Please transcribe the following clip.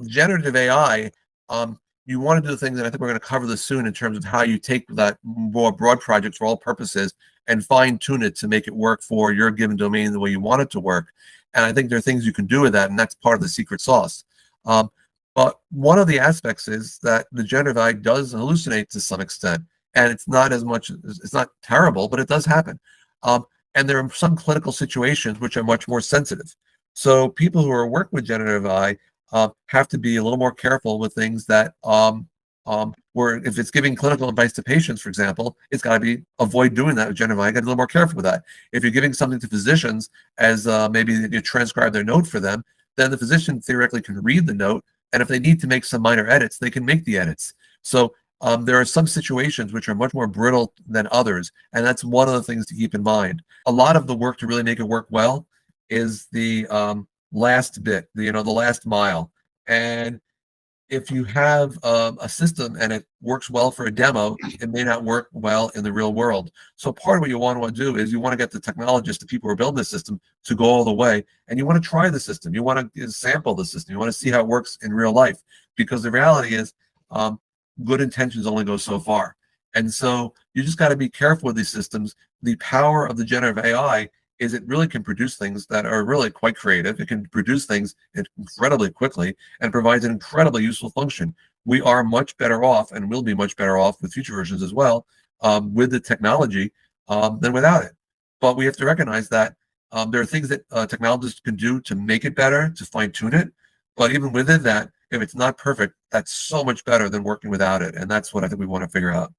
generative AI, you want to do the things, and I think we're going to cover this soon in terms of how you take that more broad project for all purposes and fine tune it to make it work for your given domain the way you want it to work. And I think there are things you can do with that, and that's part of the secret sauce. Um, but one of the aspects is that the generative AI does hallucinate to some extent, and it's not as much, it's not terrible, but it does happen. And there are some clinical situations which are much more sensitive. So people who are working with generative AI have to be a little more careful with things that where if it's giving clinical advice to patients, for example, it's got to be avoid doing that with generative AI. Got to be a little more careful with that. If you're giving something to physicians as maybe you transcribe their note for them, then the physician theoretically can read the note, and if they need to make some minor edits, they can make the edits. So there are some situations which are much more brittle than others, and that's one of the things to keep in mind. A lot of the work to really make it work well is the last bit, the last mile. And if you have a system and it works well for a demo, it may not work well in the real world. So part of what you want to do is you want to get the technologists, the people who are building the system, to go all the way, and you want to try the system. You want to sample the system. You want to see how it works in real life, because the reality is good intentions only go so far. And so you just got to be careful with these systems. The power of the generative AI is it really can produce things that are really quite creative. It can produce things incredibly quickly and provides an incredibly useful function. We are much better off, and will be much better off with future versions as well, with the technology than without it. But we have to recognize that there are things that technologists can do to make it better, to fine tune it. But even within that, if it's not perfect, that's so much better than working without it. And that's what I think we want to figure out.